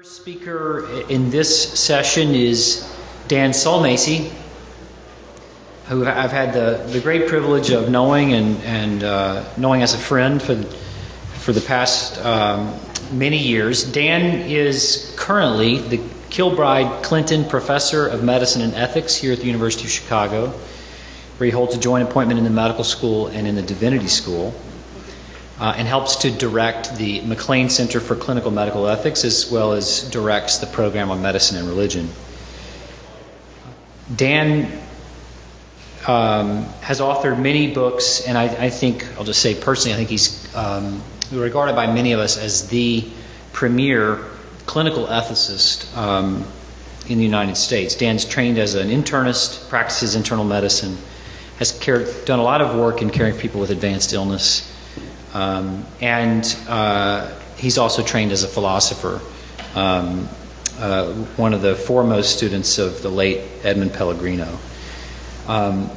Speaker in this session is Dan Sulmasy, who I've had the great privilege of knowing and knowing as a friend for the past many years. Dan is currently the Kilbride Clinton Professor of Medicine and Ethics here at the University of Chicago, where he holds a joint appointment in the medical school and in the divinity school. And helps to direct the McLean Center for Clinical Medical Ethics, as well as directs the program on medicine and religion. Dan has authored many books, and I think, I'll just say personally, I think he's regarded by many of us as the premier clinical ethicist in the United States. Dan's trained as an internist, practices internal medicine, has done a lot of work in caring for people with advanced illness. And he's also trained as a philosopher, one of the foremost students of the late Edmund Pellegrino.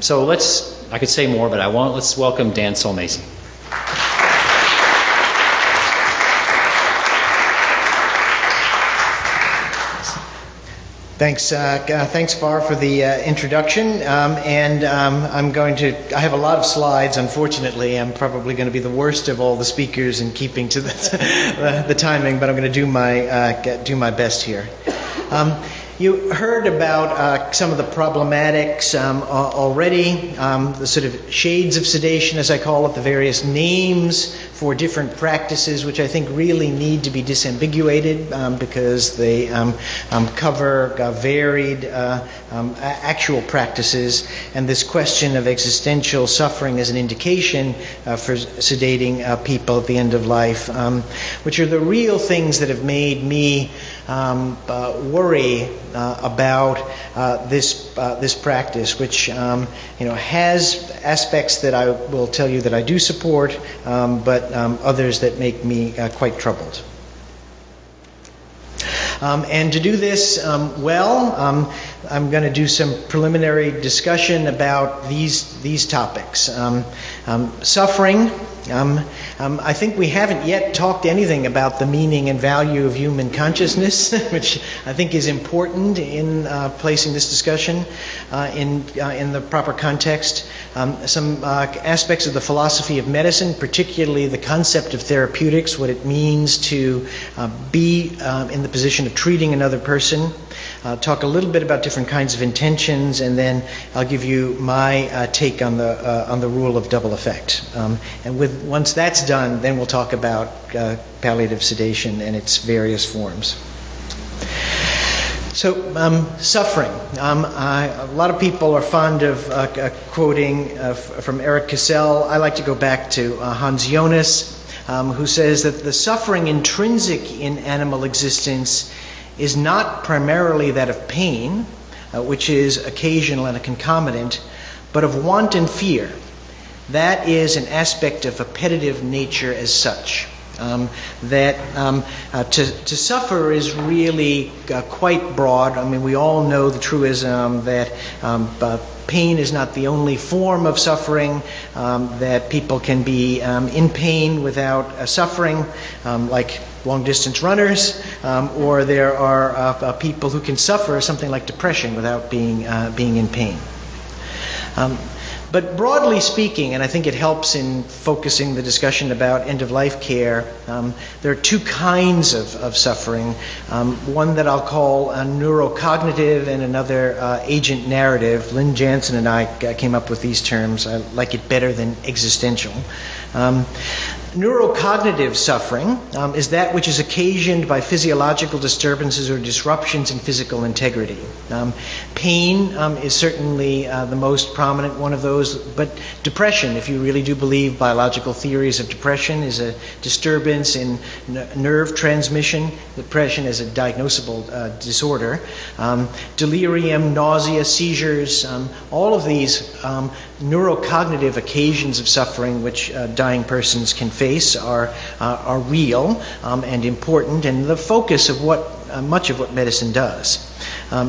So I could say more, but I won't. Let's welcome Dan Sulmasy. Thanks, Far, for the introduction. I have a lot of slides, unfortunately. I'm probably going to be the worst of all the speakers in keeping to the timing, but I'm going to do my best here. You heard about some of the problematics already, the sort of shades of sedation, as I call it, the various names for different practices, which I think really need to be disambiguated because they cover varied actual practices, and this question of existential suffering as an indication for sedating people at the end of life, which are the real things that have made me worry about this practice, which has aspects that I will tell you that I do support, but others that make me quite troubled. And to do this I'm going to do some preliminary discussion about these topics. Suffering. I think we haven't yet talked anything about the meaning and value of human consciousness, which I think is important in placing this discussion in the proper context. Some aspects of the philosophy of medicine, particularly the concept of therapeutics, what it means to be in the position of treating another person. Talk a little bit about different kinds of intentions, and then I'll give you my take on the rule of double effect. And once that's done, then we'll talk about palliative sedation and its various forms. So, suffering. A lot of people are fond of quoting from Eric Cassell. I like to go back to Hans Jonas, who says that the suffering intrinsic in animal existence is not primarily that of pain, which is occasional and a concomitant, but of want and fear. That is an aspect of appetitive nature as such. To suffer is really quite broad. I mean, we all know the truism that pain is not the only form of suffering, that people can be in pain without suffering, like long-distance runners, or there are people who can suffer something like depression without being in pain. But broadly speaking, and I think it helps in focusing the discussion about end-of-life care, there are two kinds of suffering. One that I'll call neurocognitive and another agent narrative. Lynn Jansen and I came up with these terms. I like it better than existential. Neurocognitive suffering is that which is occasioned by physiological disturbances or disruptions in physical integrity. Pain is certainly the most prominent one of those, but depression, if you really do believe biological theories of depression, is a disturbance in nerve transmission. Depression is a diagnosable disorder. Delirium, nausea, seizures, all of these neurocognitive occasions of suffering which dying persons can face are real and important, and the focus of much of what medicine does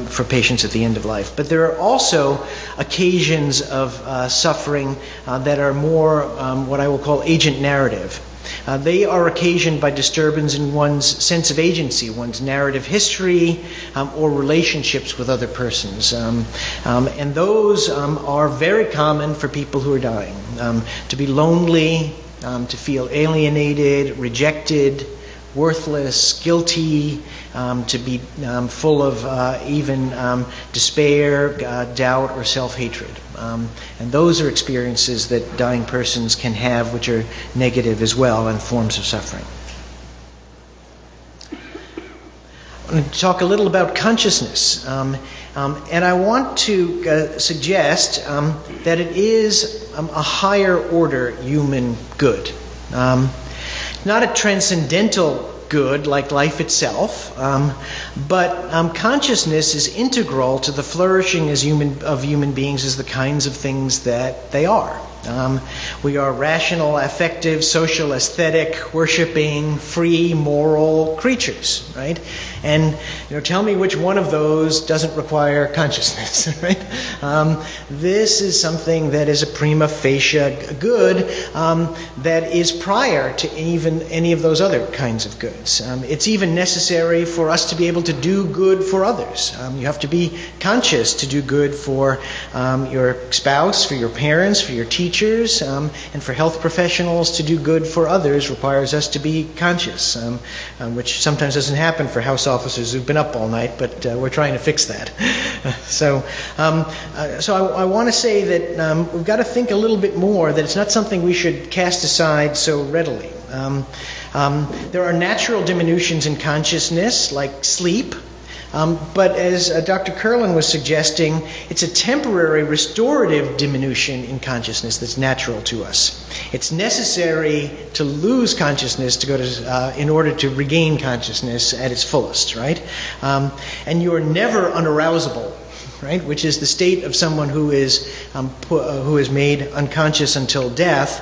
for patients at the end of life. But there are also occasions of suffering that are more what I will call agent narrative. They are occasioned by disturbance in one's sense of agency, one's narrative history, or relationships with other persons. And those are very common for people who are dying. To be lonely, to feel alienated, rejected, worthless, guilty, to be full of even despair, doubt, or self-hatred. And those are experiences that dying persons can have which are negative as well and forms of suffering. I'm going to talk a little about consciousness. And I want to suggest that it is a higher order human good. Not a transcendental good like life itself, but consciousness is integral to the flourishing of human beings as the kinds of things that they are. We are rational, affective, social, aesthetic, worshiping, free, moral creatures, right? And tell me which one of those doesn't require consciousness, right? This is something that is a prima facie good that is prior to even any of those other kinds of goods. It's even necessary for us to be able to do good for others. You have to be conscious to do good for your spouse, for your parents, for your teachers, and for health professionals. To do good for others requires us to be conscious, which sometimes doesn't happen for house officers who've been up all night, but we're trying to fix that. So I want to say that we've got to think a little bit more, that it's not something we should cast aside so readily. There are natural diminutions in consciousness, like sleep. But as Dr. Curlin was suggesting, it's a temporary restorative diminution in consciousness that's natural to us. It's necessary to lose consciousness in order to regain consciousness at its fullest, right? And you're never unarousable, right? Which is the state of someone who is made unconscious until death.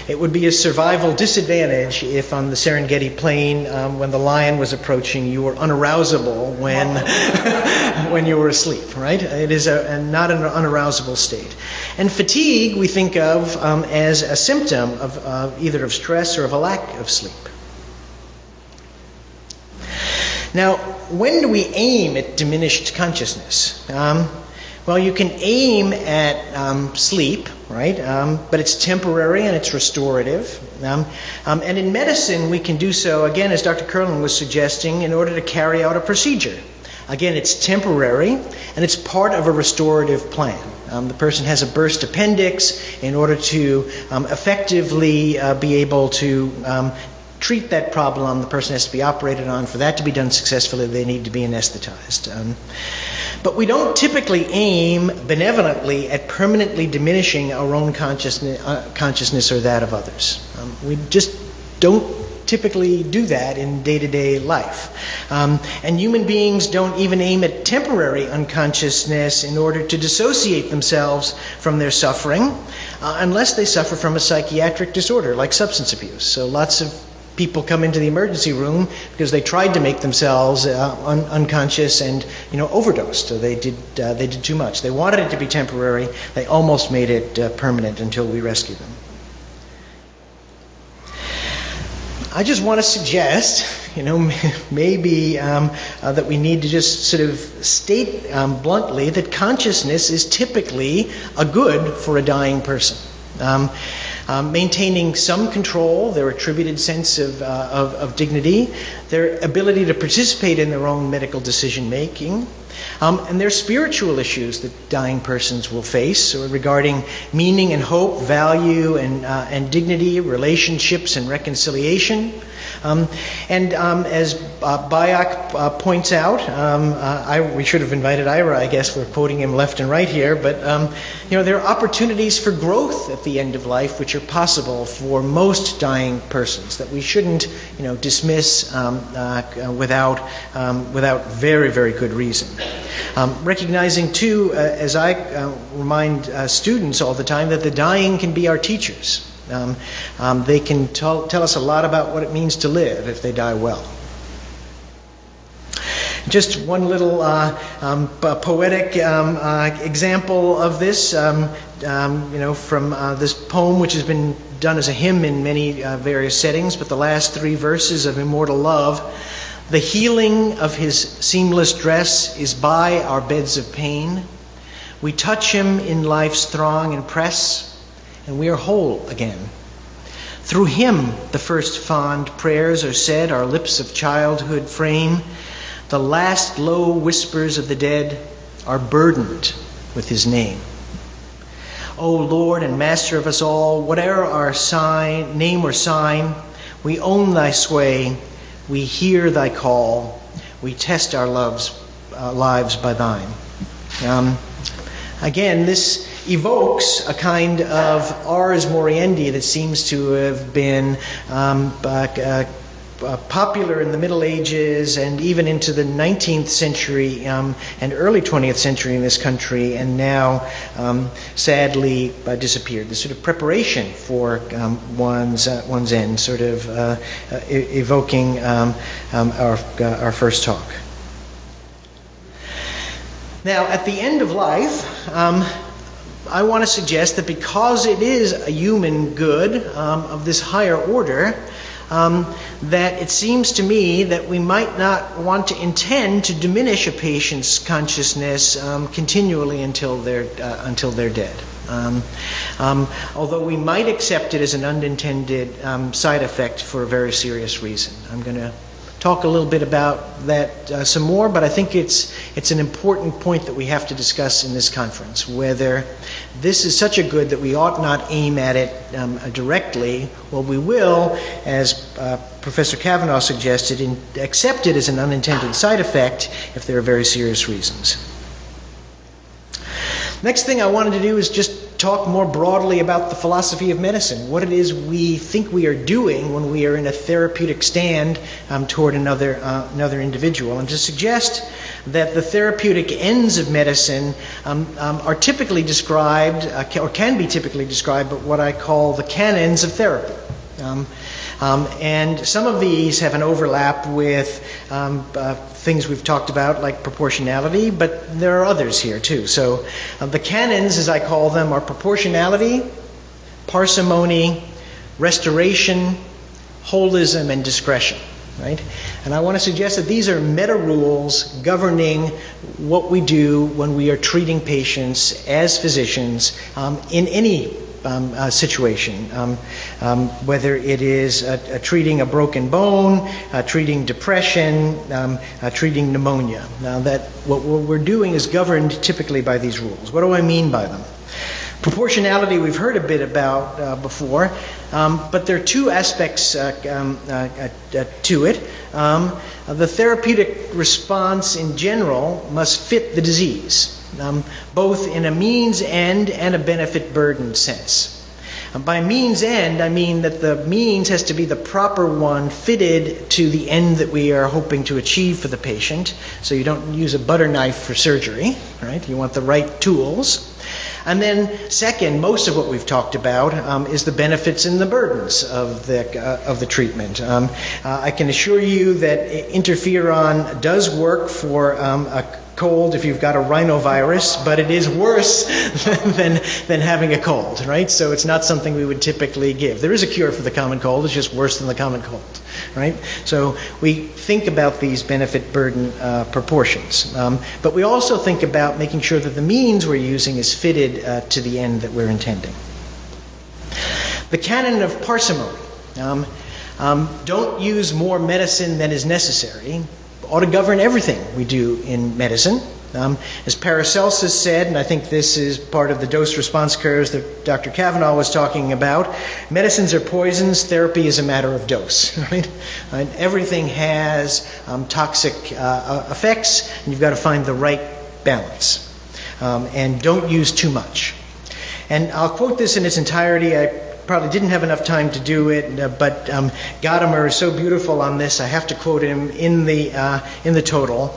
It would be a survival disadvantage if on the Serengeti Plain, when the lion was approaching, you were unarousable when you were asleep, right? It is not an unarousable state. And fatigue we think of as a symptom of either of stress or of a lack of sleep. Now, when do we aim at diminished consciousness? Well, you can aim at sleep, right? But it's temporary and it's restorative. And in medicine, we can do so, again, as Dr. Curlin was suggesting, in order to carry out a procedure. Again, it's temporary and it's part of a restorative plan. The person has a burst appendix. In order to effectively be able to treat that problem, the person has to be operated on. For that to be done successfully, they need to be anesthetized. But we don't typically aim benevolently at permanently diminishing our own consciousness or that of others. We just don't typically do that in day-to-day life. And human beings don't even aim at temporary unconsciousness in order to dissociate themselves from their suffering, unless they suffer from a psychiatric disorder like substance abuse. So lots of people come into the emergency room because they tried to make themselves unconscious and overdosed. So they did too much. They wanted it to be temporary. They almost made it permanent until we rescued them. I just want to suggest, maybe that we need to just sort of state bluntly that consciousness is typically a good for a dying person. Maintaining some control, their attributed sense of dignity, their ability to participate in their own medical decision making, and their spiritual issues that dying persons will face regarding meaning and hope, value and dignity, relationships and reconciliation. And as Bayak points out, we should have invited Ira, I guess, we're quoting him left and right here, but there are opportunities for growth at the end of life which are possible for most dying persons that we shouldn't dismiss without very, very good reason. Recognizing too, as I remind students all the time, that the dying can be our teachers. They can tell us a lot about what it means to live if they die well. Just one little poetic example of this, from this poem, which has been done as a hymn in many various settings, but the last 3 verses of Immortal Love. The healing of his seamless dress is by our beds of pain. We touch him in life's throng and press, and we are whole again. Through him the first fond prayers are said, our lips of childhood frame. The last low whispers of the dead are burdened with his name. O Lord and Master of us all, whate'er our name or sign, we own thy sway, we hear thy call, we test our lives by thine. Again, this evokes a kind of ars moriendi that seems to have been popular in the Middle Ages and even into the 19th century and early 20th century in this country, and now sadly disappeared. This sort of preparation for one's end, sort of evoking our first talk. Now, at the end of life, I want to suggest that because it is a human good of this higher order, that it seems to me that we might not want to intend to diminish a patient's consciousness continually until they're dead. Although we might accept it as an unintended side effect for a very serious reason. I'm going to talk a little bit about that some more, but I think it's an important point that we have to discuss in this conference, whether this is such a good that we ought not aim at it directly. Well, we will, as Professor Kavanaugh suggested, accept it as an unintended side effect if there are very serious reasons. Next thing I wanted to do is just talk more broadly about the philosophy of medicine, what it is we think we are doing when we are in a therapeutic stand toward another individual, and to suggest that the therapeutic ends of medicine are typically described, or can be typically described, by what I call the canons of therapy. And some of these have an overlap with things we've talked about, like proportionality, but there are others here too. So the canons, as I call them, are proportionality, parsimony, restoration, holism, and discretion. Right? And I want to suggest that these are meta rules governing what we do when we are treating patients as physicians in any situation, whether it is treating a broken bone, treating depression, treating pneumonia. Now, that what we're doing is governed typically by these rules. What do I mean by them? Proportionality we've heard a bit about before, but there are 2 aspects to it. The therapeutic response in general must fit the disease, both in a means end and a benefit burden sense. By means end, I mean that the means has to be the proper one fitted to the end that we are hoping to achieve for the patient. So you don't use a butter knife for surgery, right? You want the right tools. And then second, most of what we've talked about is the benefits and the burdens of the treatment. I can assure you that interferon does work for a cold if you've got a rhinovirus, but it is worse than having a cold, right? So it's not something we would typically give. There is a cure for the common cold, it's just worse than the common cold, right? So we think about these benefit-burden proportions. But we also think about making sure that the means we're using is fitted to the end that we're intending. The canon of parsimony. Don't use more medicine than is necessary ought to govern everything we do in medicine. As Paracelsus said, and I think this is part of the dose-response curves that Dr. Kavanaugh was talking about, medicines are poisons, therapy is a matter of dose. Right? And everything has toxic effects, and you've got to find the right balance. And don't use too much. And I'll quote this in its entirety. I probably didn't have enough time to do it, but Gadamer is so beautiful on this, I have to quote him in the total.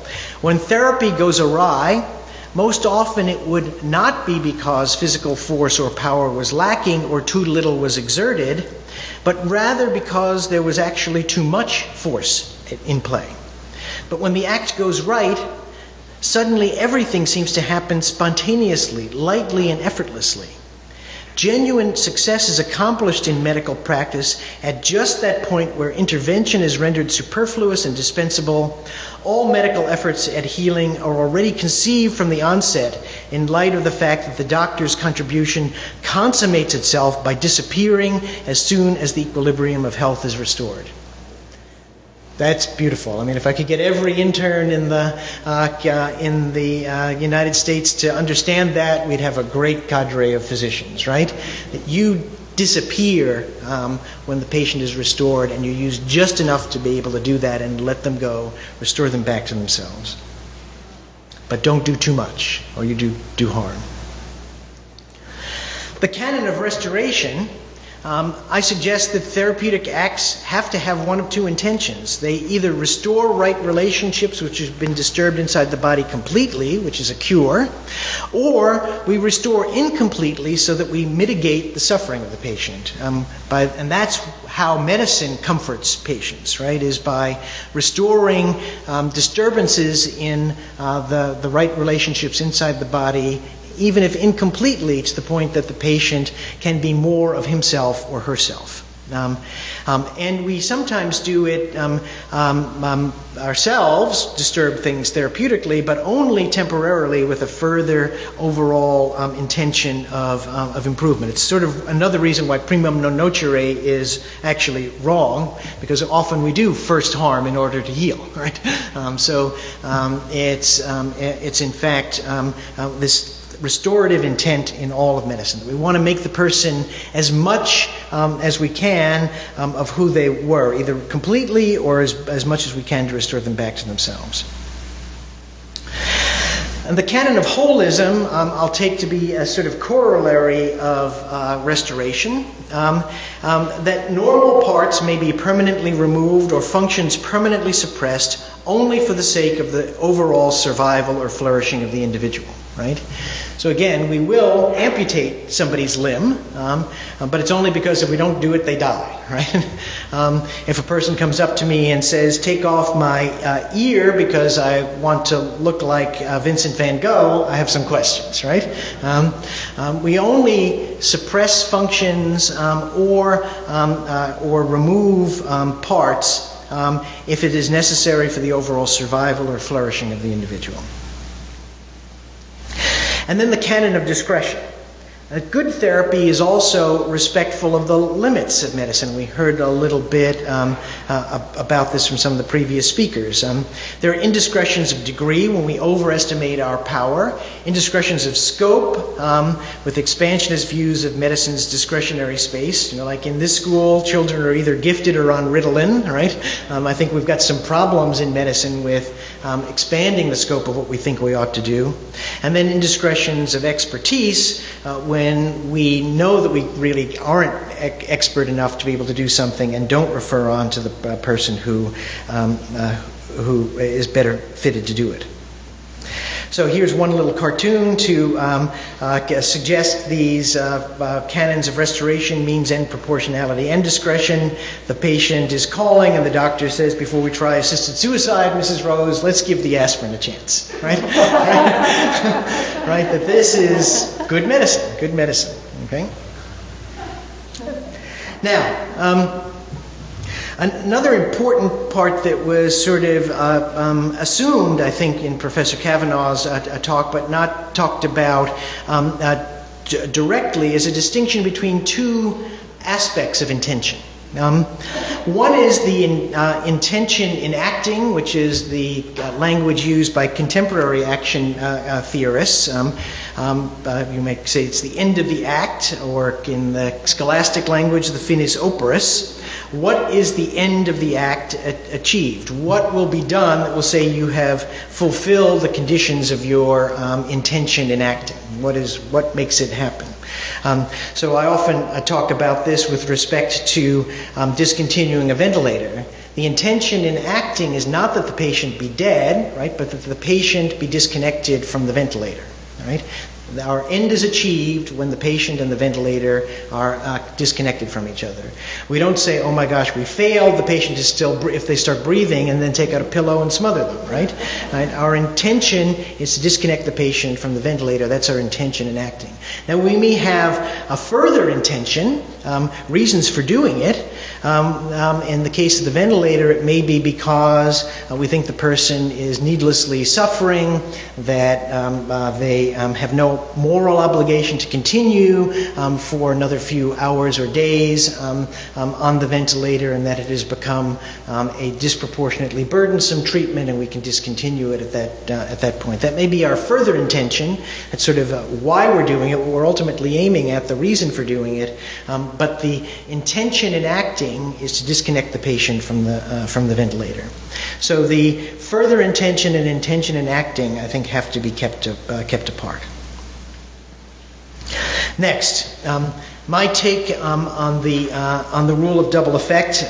When therapy goes awry, most often it would not be because physical force or power was lacking or too little was exerted, but rather because there was actually too much force in play. But when the act goes right, suddenly everything seems to happen spontaneously, lightly, and effortlessly. Genuine success is accomplished in medical practice at just that point where intervention is rendered superfluous and dispensable. All medical efforts at healing are already conceived from the onset in light of the fact that the doctor's contribution consummates itself by disappearing as soon as the equilibrium of health is restored. That's beautiful. I mean, if I could get every intern in the United States to understand that, we'd have a great cadre of physicians, right? That you disappear when the patient is restored, and you use just enough to be able to do that and let them go, restore them back to themselves. But don't do too much, or you do harm. The canon of restoration, I suggest that therapeutic acts have to have one of two intentions. They either restore right relationships which have been disturbed inside the body completely, which is a cure, or we restore incompletely so that we mitigate the suffering of the patient. And that's how medicine comforts patients, right, is by restoring disturbances in the right relationships inside the body, even if incompletely, to the point that the patient can be more of himself or herself. And we sometimes do it ourselves, disturb things therapeutically, but only temporarily with a further overall intention of improvement. It's sort of another reason why primum non nocere is actually wrong, because often we do first harm in order to heal, right? It's in fact this restorative intent in all of medicine. We want to make the person as much as we can of who they were, either completely or as much as we can to restore them back to themselves. And the canon of holism I'll take to be a sort of corollary of restoration, that normal parts may be permanently removed or functions permanently suppressed only for the sake of the overall survival or flourishing of the individual, right? So again, we will amputate somebody's limb, but it's only because if we don't do it, they die, right? If a person comes up to me and says, take off my ear because I want to look like Vincent van Gogh, I have some questions, right? We only suppress functions or remove parts if it is necessary for the overall survival or flourishing of the individual. And then the canon of discretion. Good therapy is also respectful of the limits of medicine. We heard a little bit about this from some of the previous speakers. There are indiscretions of degree when we overestimate our power, indiscretions of scope with expansionist views of medicine's discretionary space. You know, like in this school, children are either gifted or on Ritalin, right? I think we've got some problems in medicine with expanding the scope of what we think we ought to do. And then indiscretions of expertise when we know that we really aren't expert enough to be able to do something and don't refer on to the person who is better fitted to do it. So here's one little cartoon to suggest these canons of restoration, means and proportionality and discretion. The patient is calling and the doctor says, before we try assisted suicide, Mrs. Rose, let's give the aspirin a chance, right? Right, that this is good medicine, okay? Now, another important part that was sort of assumed, I think, in Professor Kavanaugh's talk, but not talked about directly, is a distinction between two aspects of intention. One is the intention in acting, which is the language used by contemporary action theorists. You may say it's the end of the act, or in the scholastic language, the finis operis. What is the end of the act achieved? What will be done that will say you have fulfilled the conditions of your intention in acting? What makes it happen? So I often talk about this with respect to discontinuing a ventilator. The intention in acting is not that the patient be dead, right, but that the patient be disconnected from the ventilator. Right? Our end is achieved when the patient and the ventilator are disconnected from each other. We don't say, oh my gosh, we failed, the patient is still, if they start breathing, and then take out a pillow and smother them, right? Our intention is to disconnect the patient from the ventilator. That's our intention in acting. Now, we may have a further intention, reasons for doing it. In the case of the ventilator, it may be because we think the person is needlessly suffering, that they have no moral obligation to continue for another few hours or days on the ventilator, and that it has become a disproportionately burdensome treatment, and we can discontinue it at that point. That may be our further intention. That's sort of why we're doing it, what we're ultimately aiming at, the reason for doing it. But the intention in acting is to disconnect the patient from the ventilator. So the further intention and intention in acting, I think, have to be kept apart. Next, my take on the rule of double effect.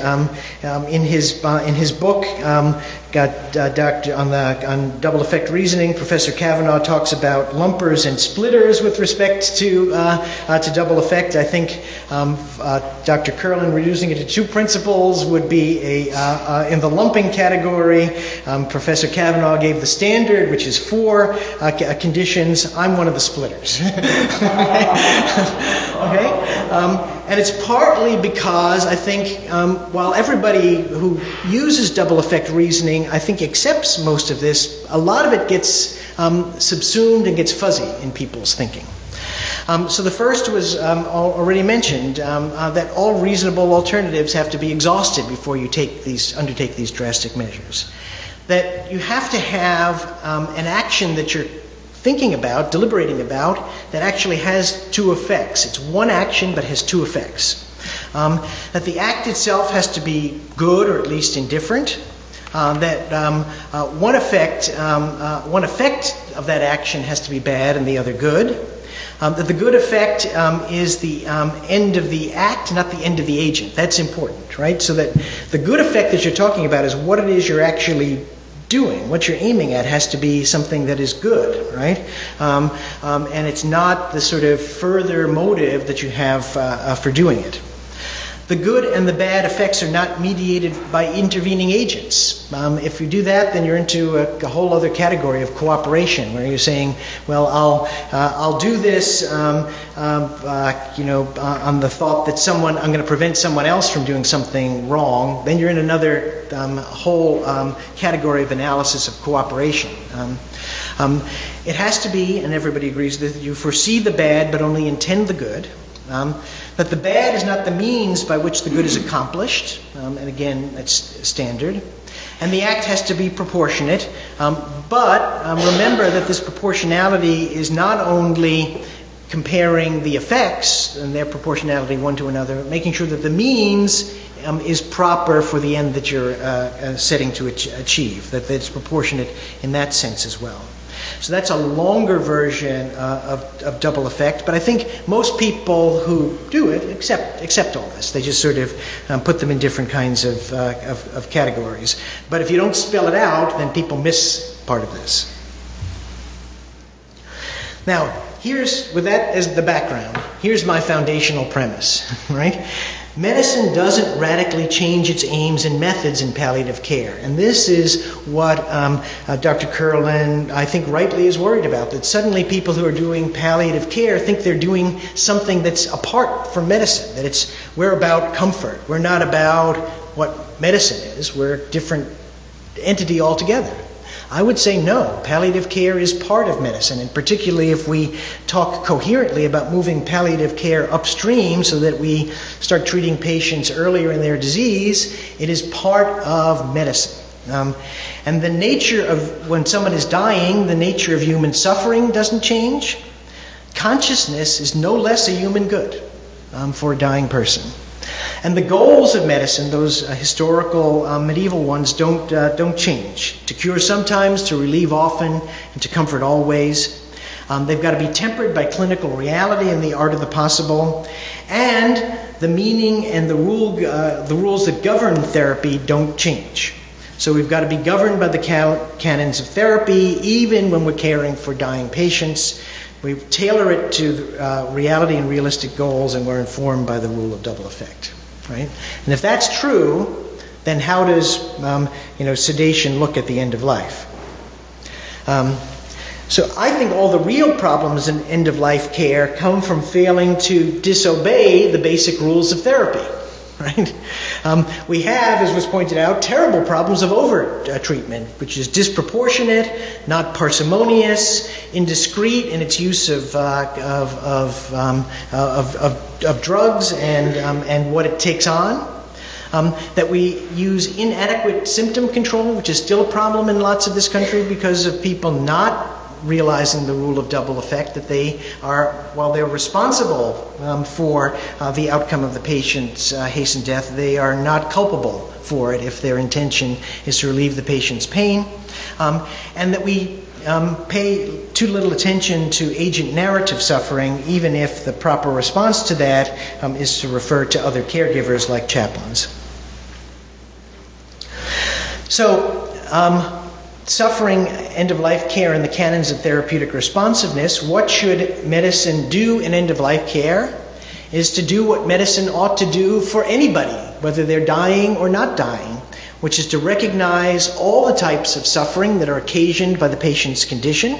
In his book, on double effect reasoning, Professor Kavanaugh talks about lumpers and splitters with respect to double effect. I think Dr. Curlin, reducing it to 2 principles, would be in the lumping category. Professor Kavanaugh gave the standard, which is 4 conditions. I'm one of the splitters. Okay? And it's partly because I think while everybody who uses double effect reasoning, I think, accepts most of this, a lot of it gets subsumed and gets fuzzy in people's thinking. So the first was already mentioned, that all reasonable alternatives have to be exhausted before you undertake these drastic measures. That you have to have an action that you're thinking about, deliberating about, that actually has 2 effects. It's one action but has 2 effects. That the act itself has to be good or at least indifferent. That one effect of that action has to be bad and the other good. That the good effect is the end of the act, not the end of the agent. That's important, right? So that the good effect that you're talking about is what it is you're actually doing. What you're aiming at has to be something that is good, right? And it's not the sort of further motive that you have for doing it. The good and the bad effects are not mediated by intervening agents. If you do that, then you're into a whole other category of cooperation, where you're saying, well, I'll do this, on the thought that I'm going to prevent someone else from doing something wrong. Then you're in another whole category of analysis of cooperation. It has to be, and everybody agrees that you foresee the bad but only intend the good. That the bad is not the means by which the good is accomplished, and again, that's standard. And the act has to be proportionate, but remember that this proportionality is not only comparing the effects and their proportionality one to another, but making sure that the means is proper for the end that you're setting to achieve, that it's proportionate in that sense as well. So that's a longer version of double effect, but I think most people who do it accept all this. They just sort of put them in different kinds of categories. But if you don't spell it out, then people miss part of this. Now, with that as the background, here's my foundational premise, right? Medicine doesn't radically change its aims and methods in palliative care. And this is what Dr. Curlin, I think, rightly is worried about, that suddenly people who are doing palliative care think they're doing something that's apart from medicine, that we're about comfort. We're not about what medicine is. We're a different entity altogether. I would say no. Palliative care is part of medicine, and particularly if we talk coherently about moving palliative care upstream so that we start treating patients earlier in their disease, it is part of medicine. And the nature of, when someone is dying, the nature of human suffering doesn't change. Consciousness is no less a human good for a dying person. And the goals of medicine, those historical medieval ones, don't change. To cure sometimes, to relieve often, and to comfort always. They've got to be tempered by clinical reality and the art of the possible. And the meaning and the rules that govern therapy don't change. So we've got to be governed by the canons of therapy, even when we're caring for dying patients. We tailor it to reality and realistic goals, and we're informed by the rule of double effect, right? And if that's true, then how does sedation look at the end of life? So I think all the real problems in end-of-life care come from failing to disobey the basic rules of therapy, right? We have, as was pointed out, terrible problems of over-treatment, which is disproportionate, not parsimonious, indiscreet in its use of drugs and what it takes on. That we use inadequate symptom control, which is still a problem in lots of this country because of people not realizing the rule of double effect, that they are, while they're responsible for the outcome of the patient's hastened death, they are not culpable for it if their intention is to relieve the patient's pain. And that we pay too little attention to agent narrative suffering, even if the proper response to that is to refer to other caregivers like chaplains. So, suffering end-of-life care and the canons of therapeutic responsiveness, what should medicine do in end-of-life care is to do what medicine ought to do for anybody, whether they're dying or not dying, which is to recognize all the types of suffering that are occasioned by the patient's condition,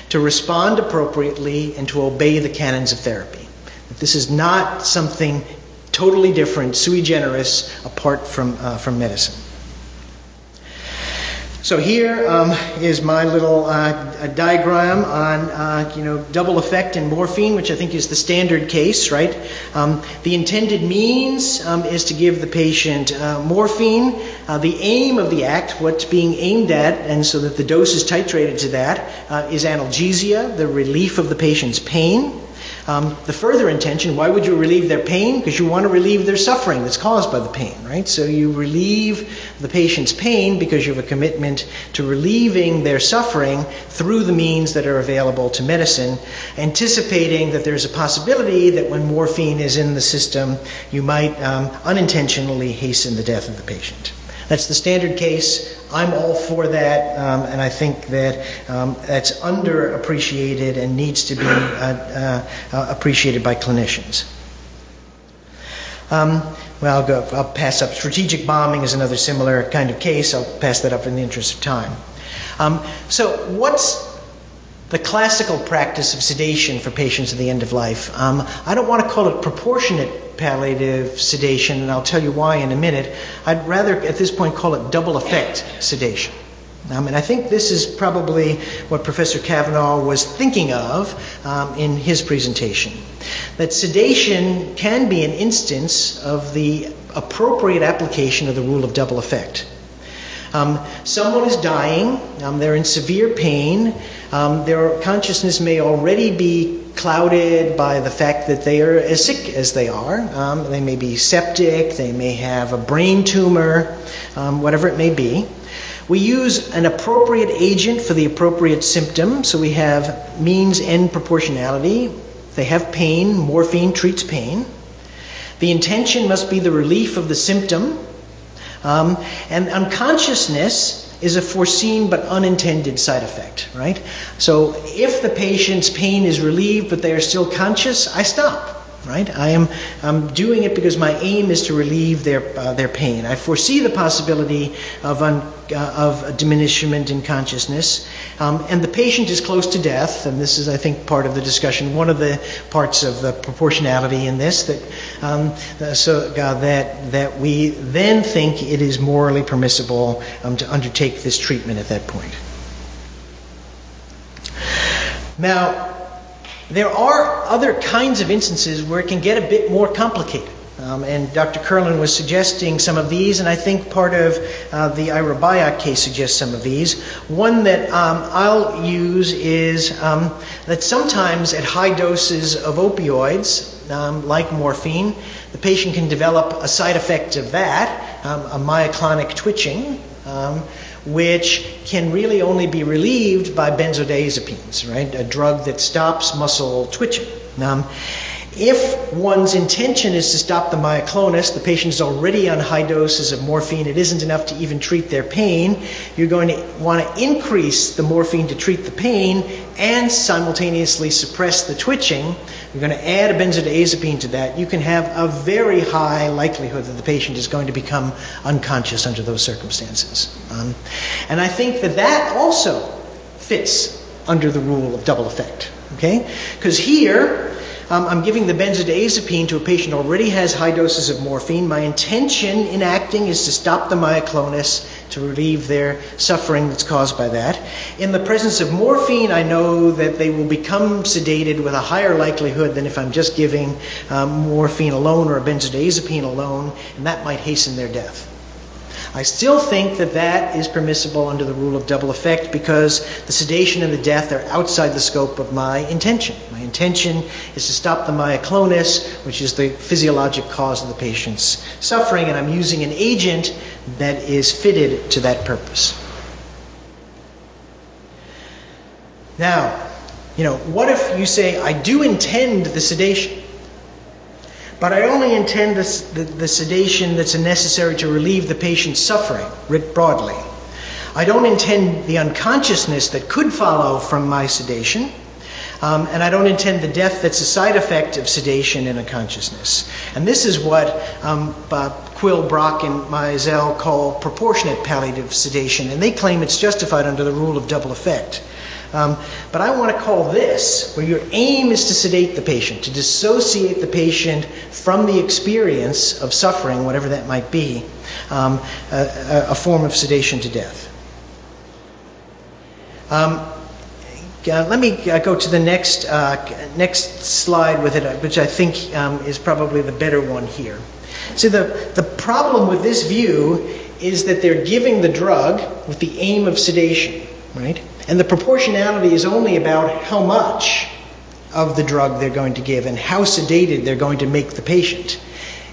to respond appropriately, and to obey the canons of therapy. That this is not something totally different, sui generis, apart from medicine. So here is my little diagram on double effect in morphine, which I think is the standard case, right? The intended means is to give the patient morphine. The aim of the act, what's being aimed at, and so that the dose is titrated to that, is analgesia, the relief of the patient's pain. The further intention, why would you relieve their pain? Because you want to relieve their suffering that's caused by the pain, right? So you relieve the patient's pain because you have a commitment to relieving their suffering through the means that are available to medicine, anticipating that there's a possibility that when morphine is in the system, you might unintentionally hasten the death of the patient. That's the standard case. I'm all for that, and I think that that's underappreciated and needs to be appreciated by clinicians. I'll pass up. Strategic bombing is another similar kind of case. I'll pass that up in the interest of time. So what's the classical practice of sedation for patients at the end of life? I don't want to call it proportionate palliative sedation, and I'll tell you why in a minute. I'd rather, at this point, call it double effect sedation. And I think this is probably what Professor Kavanaugh was thinking of in his presentation. That sedation can be an instance of the appropriate application of the rule of double effect. Someone is dying, they're in severe pain, their consciousness may already be clouded by the fact that they are as sick as they are. They may be septic, they may have a brain tumor, whatever it may be. We use an appropriate agent for the appropriate symptom, so we have means-end proportionality. They have pain, morphine treats pain. The intention must be the relief of the symptom. And unconsciousness is a foreseen but unintended side effect, right? So if the patient's pain is relieved but they are still conscious, I stop, right? I'm doing it because my aim is to relieve their pain. I foresee the possibility of diminishment in consciousness, and the patient is close to death, and this is, I think, part of the discussion. One of the parts of the proportionality in this that we then think it is morally permissible to undertake this treatment at that point. Now, there are other kinds of instances where it can get a bit more complicated. And Dr. Kerlin was suggesting some of these, and I think part of the Ira Byock case suggests some of these. One that I'll use is that sometimes at high doses of opioids, like morphine, the patient can develop a side effect of that, a myoclonic twitching, which can really only be relieved by benzodiazepines, right? A drug that stops muscle twitching. If one's intention is to stop the myoclonus, the patient is already on high doses of morphine, it isn't enough to even treat their pain, you're going to want to increase the morphine to treat the pain, and simultaneously suppress the twitching, you're going to add a benzodiazepine to that, you can have a very high likelihood that the patient is going to become unconscious under those circumstances. And I think that that also fits under the rule of double effect. Okay? Because here, I'm giving the benzodiazepine to a patient who already has high doses of morphine. My intention in acting is to stop the myoclonus, to relieve their suffering that's caused by that. In the presence of morphine, I know that they will become sedated with a higher likelihood than if I'm just giving morphine alone or a benzodiazepine alone, and that might hasten their death. I still think that that is permissible under the rule of double effect because the sedation and the death are outside the scope of my intention. My intention is to stop the myoclonus, which is the physiologic cause of the patient's suffering, and I'm using an agent that is fitted to that purpose. Now, what if you say, I do intend the sedation, but I only intend the sedation that's necessary to relieve the patient's suffering, writ broadly. I don't intend the unconsciousness that could follow from my sedation, and I don't intend the death that's a side effect of sedation and unconsciousness. And this is what Quill, Brock, and Mizell call proportionate palliative sedation, and they claim it's justified under the rule of double effect. But I want to call this, where your aim is to sedate the patient, to dissociate the patient from the experience of suffering, whatever that might be, a form of sedation to death. Let me go to the next slide with it, which I think is probably the better one here. See, the problem with this view is that they're giving the drug with the aim of sedation, right? And the proportionality is only about how much of the drug they're going to give and how sedated they're going to make the patient.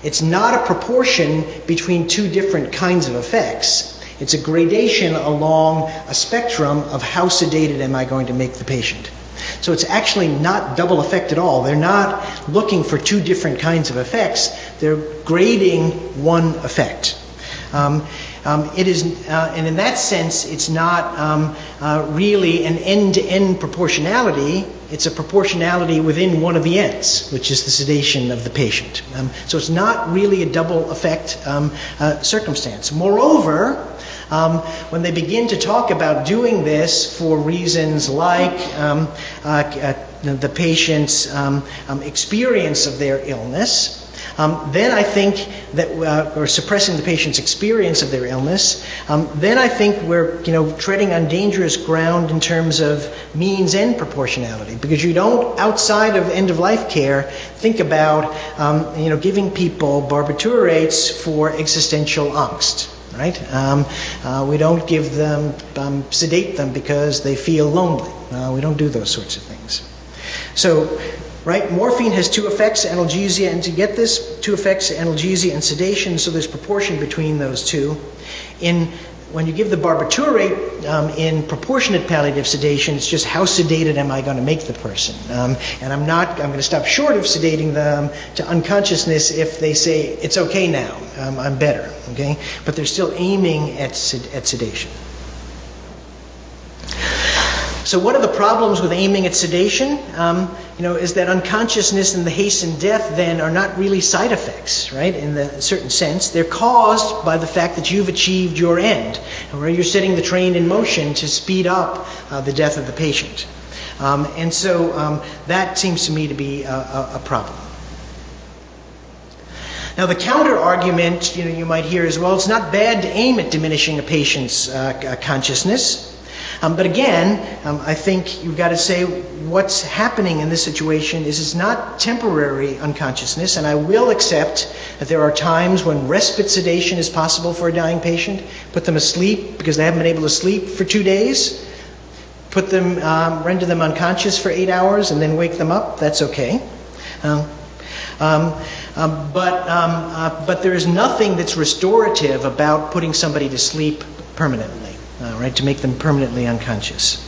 It's not a proportion between two different kinds of effects. It's a gradation along a spectrum of how sedated am I going to make the patient. So it's actually not double effect at all. They're not looking for two different kinds of effects. They're grading one effect. It is, and in that sense, it's not really an end-to-end proportionality. It's a proportionality within one of the ends, which is the sedation of the patient. So it's not really a double effect circumstance. Moreover, when they begin to talk about doing this for reasons like the patient's experience of their illness, then I think that, or suppressing the patient's experience of their illness, then I think we're, treading on dangerous ground in terms of means and proportionality, because you don't, outside of end-of-life care, think about, giving people barbiturates for existential angst. Right? We don't give them, sedate them because they feel lonely. We don't do those sorts of things. So, right, morphine has two effects, analgesia, and to get this, two effects, analgesia and sedation, so there's proportion between those two. When you give the barbiturate in proportionate palliative sedation, it's just how sedated am I going to make the person. And I'm going to stop short of sedating them to unconsciousness if they say, it's okay now, I'm better, okay? But they're still aiming at sedation. So what are the problems with aiming at sedation? Is that unconsciousness and the hastened death then are not really side effects, right? In a certain sense, they're caused by the fact that you've achieved your end, where you're setting the train in motion to speed up the death of the patient. And so that seems to me to be a problem. Now the counter argument, you might hear as well, it's not bad to aim at diminishing a patient's consciousness. But again, I think you've got to say what's happening in this situation is it's not temporary unconsciousness, and I will accept that there are times when respite sedation is possible for a dying patient. Put them asleep because they haven't been able to sleep for 2 days. Put them, render them unconscious for 8 hours and then wake them up. That's okay. But there is nothing that's restorative about putting somebody to sleep permanently. Right, to make them permanently unconscious.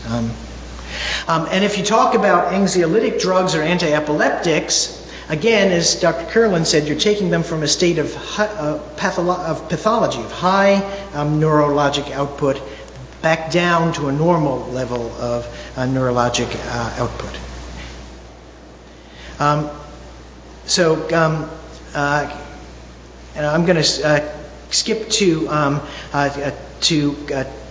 And if you talk about anxiolytic drugs or anti-epileptics, again, as Dr. Kerlin said, you're taking them from a state of pathology, of high neurologic output, back down to a normal level of neurologic output. And I'm going to skip to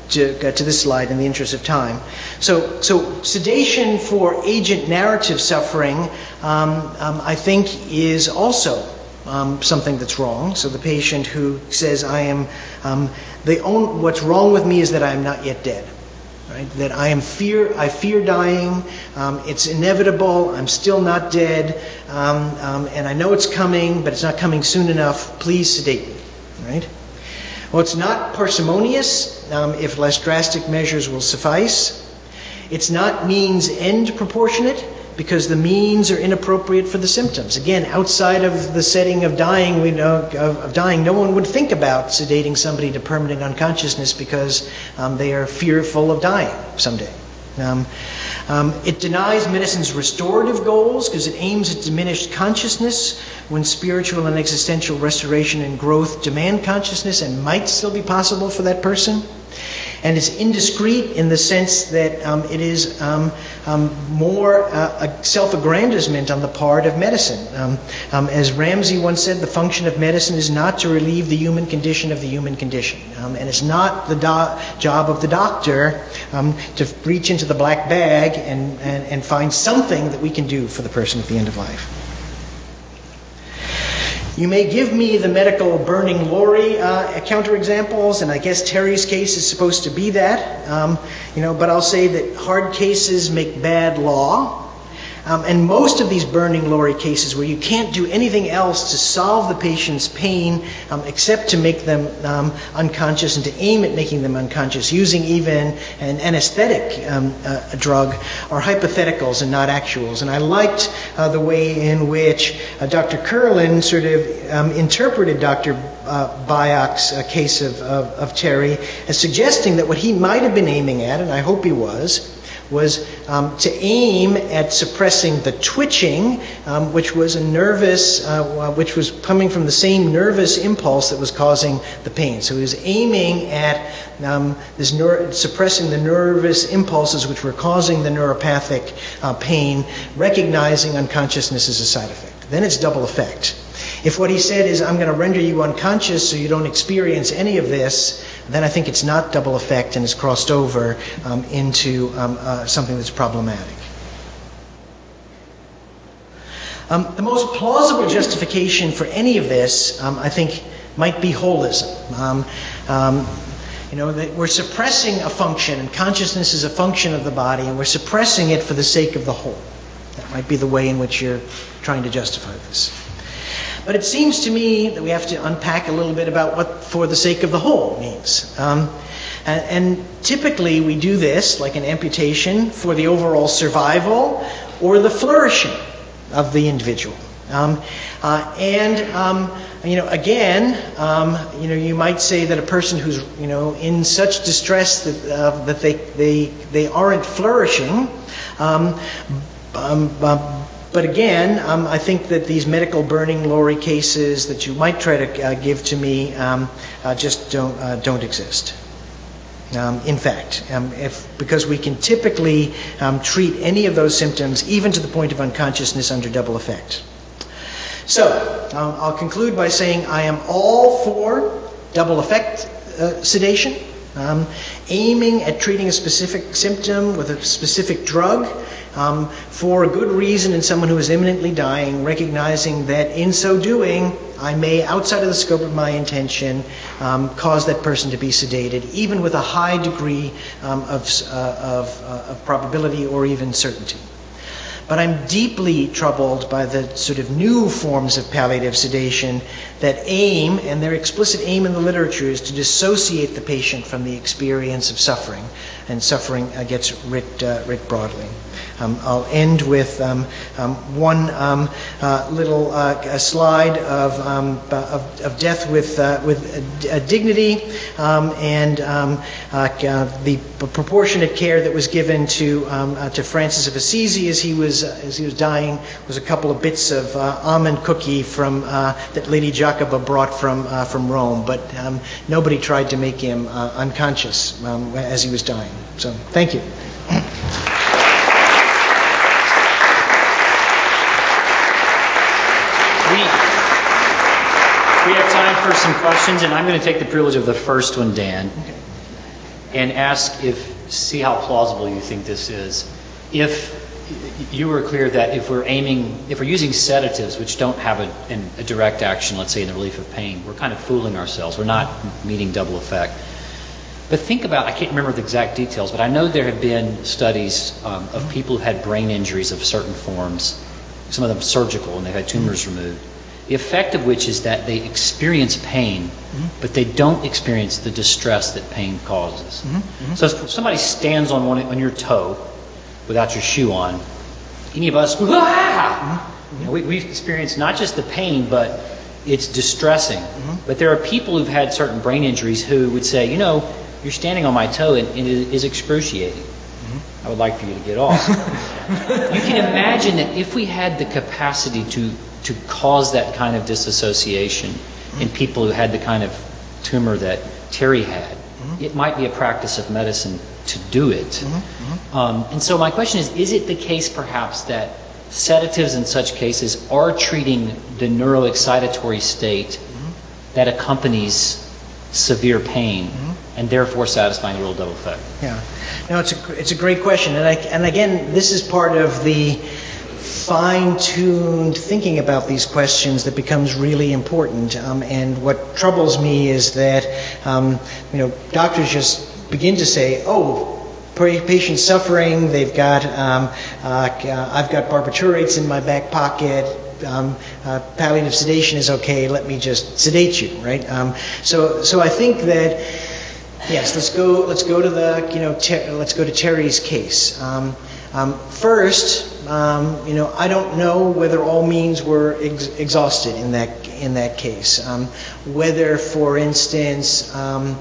this slide in the interest of time. So sedation for agent narrative suffering, I think, is also something that's wrong. So the patient who says, what's wrong with me is that I am not yet dead. Right? That I fear dying, it's inevitable, I'm still not dead, and I know it's coming, but it's not coming soon enough, please sedate me. Right? Well, it's not parsimonious if less drastic measures will suffice. It's not means-end proportionate because the means are inappropriate for the symptoms. Again, outside of the setting of dying, no one would think about sedating somebody to permanent unconsciousness because they are fearful of dying someday. It denies medicine's restorative goals because it aims at diminished consciousness when spiritual and existential restoration and growth demand consciousness and might still be possible for that person. And it's indiscreet in the sense that it is more a self-aggrandizement on the part of medicine. As Ramsay once said, the function of medicine is not to relieve the human condition of the human condition. And it's not the job of the doctor to reach into the black bag and find something that we can do for the person at the end of life. You may give me the medical burning lorry counterexamples, and I guess Terry's case is supposed to be that. But I'll say that hard cases make bad law. And most of these burning lorry cases where you can't do anything else to solve the patient's pain except to make them unconscious and to aim at making them unconscious using even an anesthetic drug are hypotheticals and not actuals. And I liked the way in which Dr. Kurlan sort of interpreted Dr. Bayak's case of Terry as suggesting that what he might have been aiming at, and I hope he was to aim at suppressing the twitching, which was which was coming from the same nervous impulse that was causing the pain. So he was aiming at suppressing the nervous impulses which were causing the neuropathic pain, recognizing unconsciousness as a side effect. Then it's double effect. If what he said is, I'm going to render you unconscious so you don't experience any of this, then I think it's not double effect and it's crossed over into something that's problematic. The most plausible justification for any of this, I think, might be holism. That we're suppressing a function, and consciousness is a function of the body, and we're suppressing it for the sake of the whole. That might be the way in which you're trying to justify this. But it seems to me that we have to unpack a little bit about what for the sake of the whole means. And typically we do this, like an amputation, for the overall survival or the flourishing of the individual. You might say that a person who's in such distress that they aren't flourishing. But again, I think that these medical burning lorry cases that you might try to give to me just don't exist. In fact, because we can typically treat any of those symptoms, even to the point of unconsciousness, under double effect. So, I'll conclude by saying I am all for double effect sedation, aiming at treating a specific symptom with a specific drug for a good reason in someone who is imminently dying, recognizing that in so doing, I may, outside of the scope of my intention, cause that person to be sedated, even with a high degree of probability or even certainty. But I'm deeply troubled by the sort of new forms of palliative sedation that aim, and their explicit aim in the literature is to dissociate the patient from the experience of suffering, and suffering gets writ broadly. I'll end with one little slide of death with dignity and the proportionate care that was given to Francis of Assisi as he was was dying was a couple of bits of almond cookie from that Lady Jacoba brought from Rome, but nobody tried to make him unconscious as he was dying. So thank you. We have time for some questions, and I'm going to take the privilege of the first one, Dan, and see how plausible you think this is. If you were clear that if we're using sedatives which don't have a direct action, let's say in the relief of pain, we're kind of fooling ourselves. We're not meeting double effect. But think about, I can't remember the exact details, but I know there have been studies of people who had brain injuries of certain forms, some of them surgical, and they've had tumors removed. The effect of which is that they experience pain, but they don't experience the distress that pain causes. So if somebody stands on your toe without your shoe on, any of us, we experience not just the pain, but it's distressing. But there are people who've had certain brain injuries who would say, you're standing on my toe and it is excruciating. I would like for you to get off. You can imagine that if we had the capacity to cause that kind of disassociation in people who had the kind of tumor that Terry had, it might be a practice of medicine to do it. And so my question is it the case perhaps that sedatives in such cases are treating the neuroexcitatory state that accompanies severe pain and therefore satisfying the rule of double effect? Yeah. No, it's a great question. And again, this is part of the fine-tuned thinking about these questions that becomes really important. And what troubles me is that, doctors just begin to say, patient's suffering, they've got, I've got barbiturates in my back pocket, palliative sedation is okay, let me just sedate you, right? So I think that, yes, let's go to Terry's case. First, I don't know whether all means were exhausted in that case. Whether, for instance, some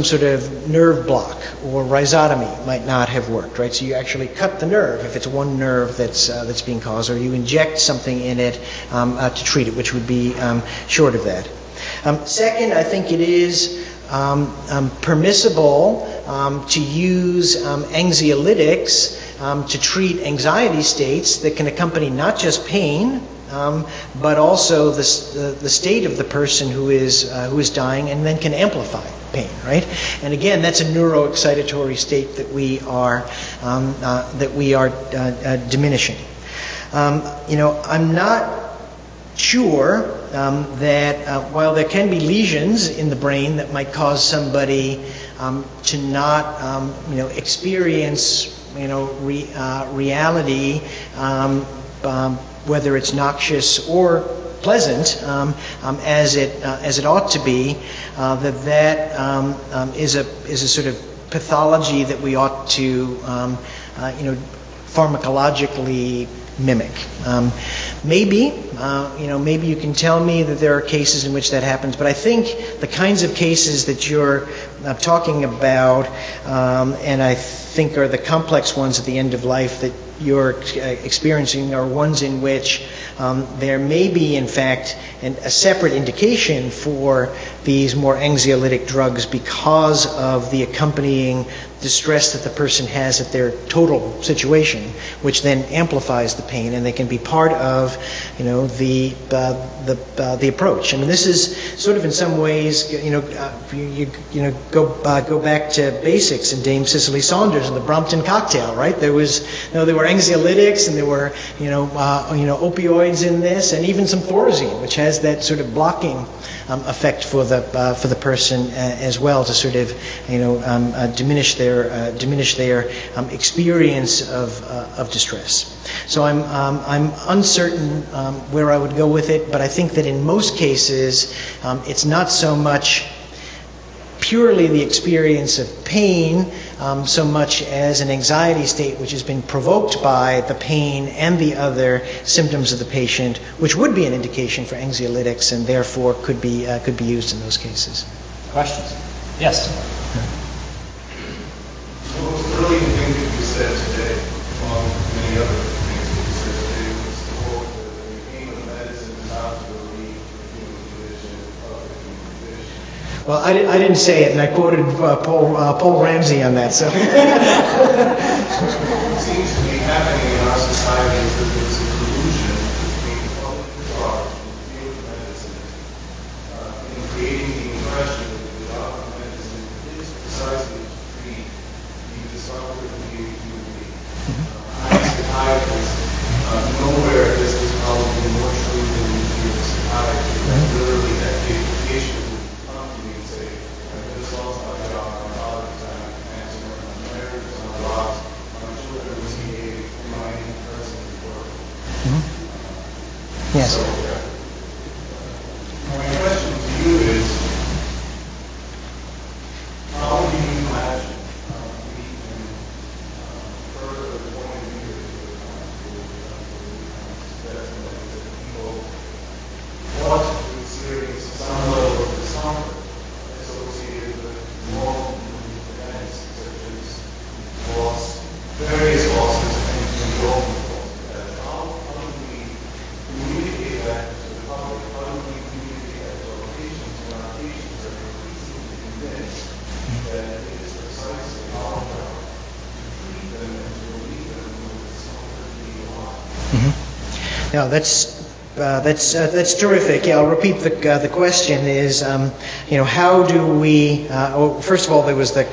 sort of nerve block or rhizotomy might not have worked, right? So you actually cut the nerve if it's one nerve that's being caused, or you inject something in it to treat it, which would be short of that. Second, I think it is permissible to use anxiolytics to treat anxiety states that can accompany not just pain, but also the state of the person who is dying, and then can amplify pain, right? And again, that's a neuroexcitatory state that we are diminishing. I'm not sure that while there can be lesions in the brain that might cause somebody to not experience reality, whether it's noxious or pleasant, as it ought to be, that is a sort of pathology that we ought to pharmacologically mimic. Maybe you can tell me that there are cases in which that happens, but I think the kinds of cases that you're talking about, and I think are the complex ones at the end of life that you're experiencing, are ones in which there may be, in fact, a separate indication for these more anxiolytic drugs because of the accompanying distress that the person has at their total situation, which then amplifies the pain, and they can be part of, the approach. I mean, this is sort of in some ways, go back to basics in Dame Cicely Saunders and the Brompton cocktail, right? There were anxiolytics, and there were opioids in this, and even some Thorazine, which has that sort of blocking effect for the person as well, to sort of diminish their experience of distress. So I'm uncertain where I would go with it, but I think that in most cases it's not so much purely the experience of pain so much as an anxiety state which has been provoked by the pain and the other symptoms of the patient, which would be an indication for anxiolytics and therefore could be used in those cases. Questions? Yes. What was the brilliant thing that you said today? the other things that you said today was the whole the aim of medicine is not to relieve the human condition of the human condition. Well, I didn't say it, and I quoted Paul Ramsey on that. So What seems to be happening in our society is that there's a collusion between public thought and the field of medicine in creating the impression that the job of medicine is precisely to treat the disorder of the human being. I as a psychiatrist, nowhere is this probably more true than in the field of psychiatry. Literally, that patient would come to me and say, I just lost my job, my father's dying of cancer, my marriage is on the rocks, my children misbehaving, and my antidepressant is working. yes. So, my question to you is, how do you imagine we can further the point of view that people want to experience some level of discomfort associated with moral events such as loss, various losses, and involvement losses. How do we communicate that to the public? How do we communicate that to our patients when our patients are increasingly convinced that it is precisely our job to treat them and to relieve them of the discomfort of being alive? No, that's terrific. Yeah, I'll repeat the question is, how do we? Well, first of all, there was the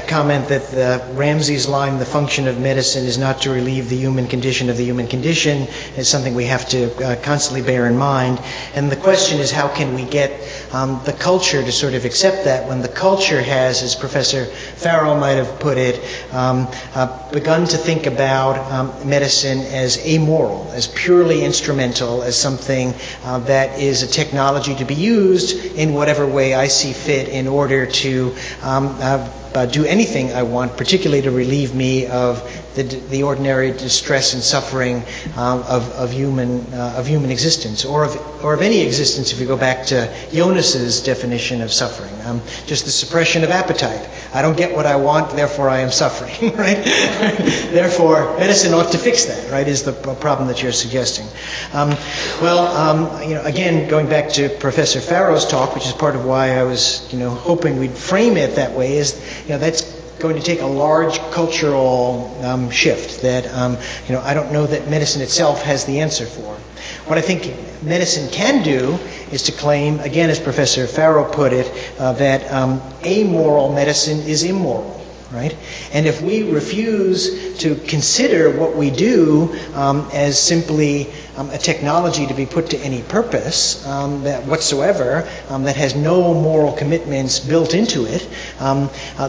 comment that Ramsey's line, "The function of medicine is not to relieve the human condition of the human condition," is something we have to constantly bear in mind. And the question is, how can we get the culture to sort of accept that when the culture has, as Professor Farrell might have put it, begun to think about medicine as amoral, as purely instrumental, as something that is a technology to be used in whatever way I see fit in order to do anything I want, particularly to relieve me of the ordinary distress and suffering of human existence, or of any existence. If you go back to Jonas's definition of suffering, just the suppression of appetite. I don't get what I want, therefore I am suffering. Right? Therefore, medicine ought to fix that. Right? Is the problem that you're suggesting? Again, going back to Professor Farrow's talk, which is part of why I was, hoping we'd frame it that way, is that's going to take a large cultural shift that I don't know that medicine itself has the answer for. What I think medicine can do is to claim, again, as Professor Farrow put it, that amoral medicine is immoral. Right? And if we refuse to consider what we do as simply a technology to be put to any purpose that whatsoever, that has no moral commitments built into it,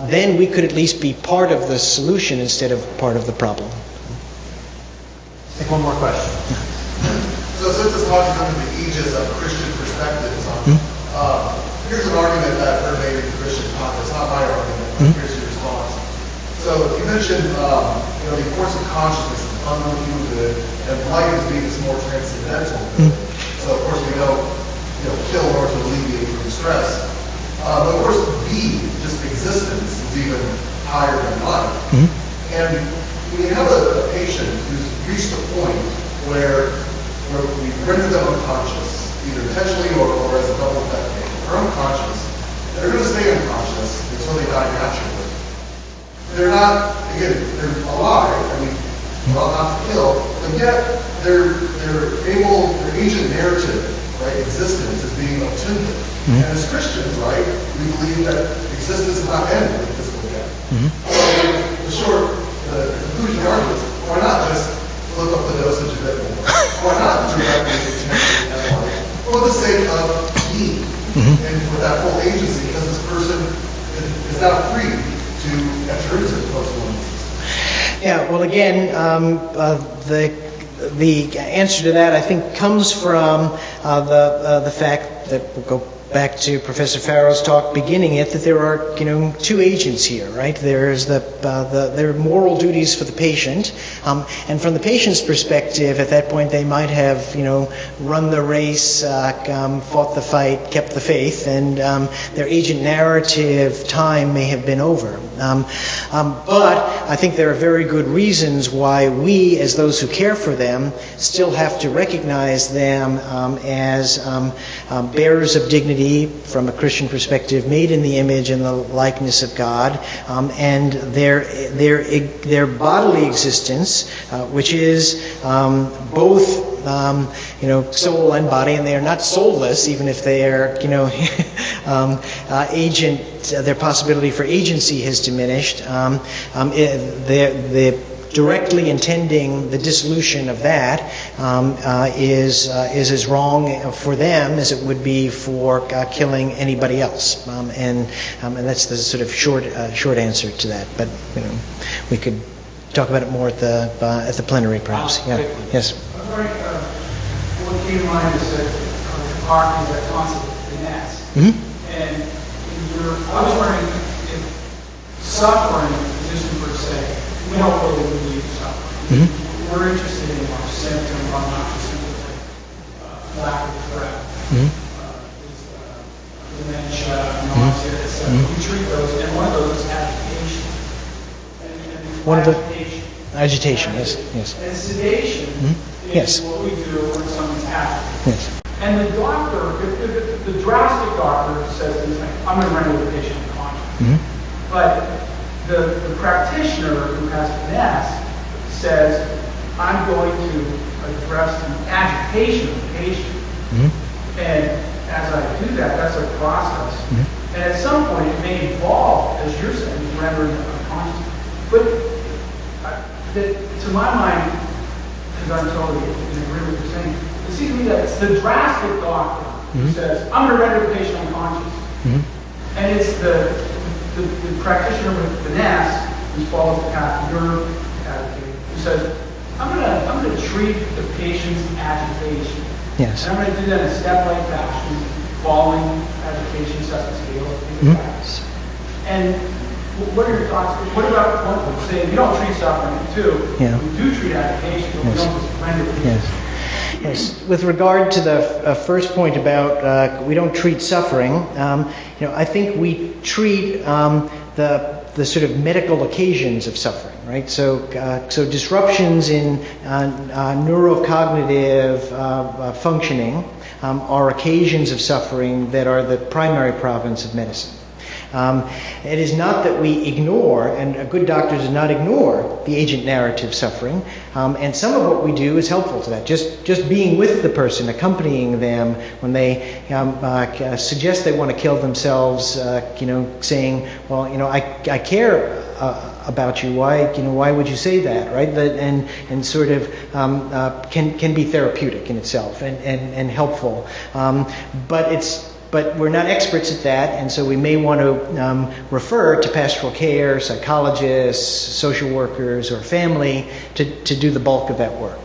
then we could at least be part of the solution instead of part of the problem. Take one more question. So since this talk is under the aegis of Christian perspectives, here's an argument that I've heard made in Christian talk. It's not my argument, but here's your response. So you mentioned the importance of consciousness, the unknown human good, and light as being this more transcendental good. So of course we don't kill in order to alleviate from distress. But of course being, just existence, is even higher than life. And when you have a patient who's reached a point where we render them unconscious, either intentionally or as a double effect case, they're unconscious, they're going to stay unconscious until they die naturally. They're not, again, they're alive, well, not to kill, but yet their ancient narrative, right, existence is being obtunded. And as Christians, right, we believe that existence does not end with physical death. So the conclusion of the argument is, why not just look up the dosage a bit more? Why not directly potentially end life? For the sake of being, and with that full agency, because this person is now free to enter into the post-mortem existence. Yeah, well, again, the answer to that, I think, comes from the fact that we'll go back to Professor Farrow's talk beginning it, that there are, two agents here, right? There's there are moral duties for the patient, and from the patient's perspective, at that point, they might have, run the race, fought the fight, kept the faith, and their agent narrative time may have been over. But I think there are very good reasons why we, as those who care for them, still have to recognize them as bearers of dignity from a Christian perspective, made in the image and the likeness of God, and their bodily existence, which is both soul and body, and they are not soulless, even if they are, their possibility for agency has diminished. They're directly intending the dissolution of that is as wrong for them as it would be for killing anybody else, and that's the sort of short answer to that. But we could talk about it more at the plenary, perhaps. Yeah. Yes. What came to mind is that Parkin's that concept of finesse. And I was wondering if suffering isn't per se, we don't really believe suffering. We're interested in our symptom, our not symptom, lack of breath, dementia, nausea, etc. We treat those, and one of those is agitation. Agitation, yes. And sedation is what we do when someone's agitated. Yes. And the doctor, the drastic doctor says things like, I'm going to render the patient unconscious. But the practitioner who has finesse says, I'm going to address the agitation of the patient. And as I do that, that's a process. And at some point it may evolve, as you're saying, rendering them unconscious. But to my mind, because I'm totally in agreement with what you're saying, it seems to me that it's the drastic doctor who says, I'm going to render the patient unconscious. And it's the practitioner with finesse who follows the path you're advocating, who says, I'm going to treat the patient's agitation. Yes. And I'm going to do that in a step-like fashion, following agitation assessment scale. And what are your thoughts? What about saying we don't treat suffering too? Yeah. We do treat agitation, but we don't just render it. Yes. With regard to the first point about we don't treat suffering, I think we treat the sort of medical occasions of suffering, right? So disruptions in neurocognitive functioning are occasions of suffering that are the primary province of medicine. It is not that we ignore, and a good doctor does not ignore the agent narrative suffering, and some of what we do is helpful to that. Just being with the person, accompanying them when they suggest they want to kill themselves, saying, well, I care about you. Why would you say that, right? And sort of can be therapeutic in itself and helpful, but we're not experts at that, and so we may want to refer to pastoral care, psychologists, social workers, or family to do the bulk of that work.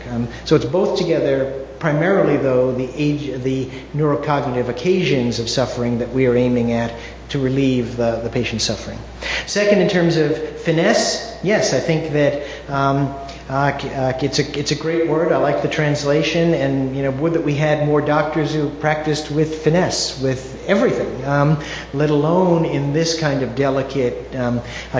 So it's both together. Primarily, though, the neurocognitive occasions of suffering that we are aiming at to relieve the patient's suffering. Second, in terms of finesse, yes, I think that it's a great word. I like the translation, and would that we had more doctors who practiced with finesse, with everything, let alone in this kind of delicate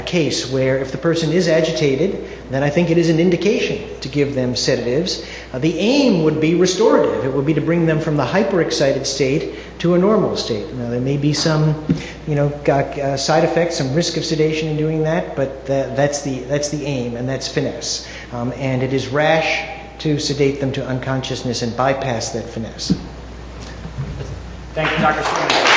case where if the person is agitated, then I think it is an indication to give them sedatives. The aim would be restorative. It would be to bring them from the hyperexcited state to a normal state. Now, there may be some, side effects, some risk of sedation in doing that, but that's the aim, and that's finesse. And it is rash to sedate them to unconsciousness and bypass that finesse. Thank you, Dr. Stewart.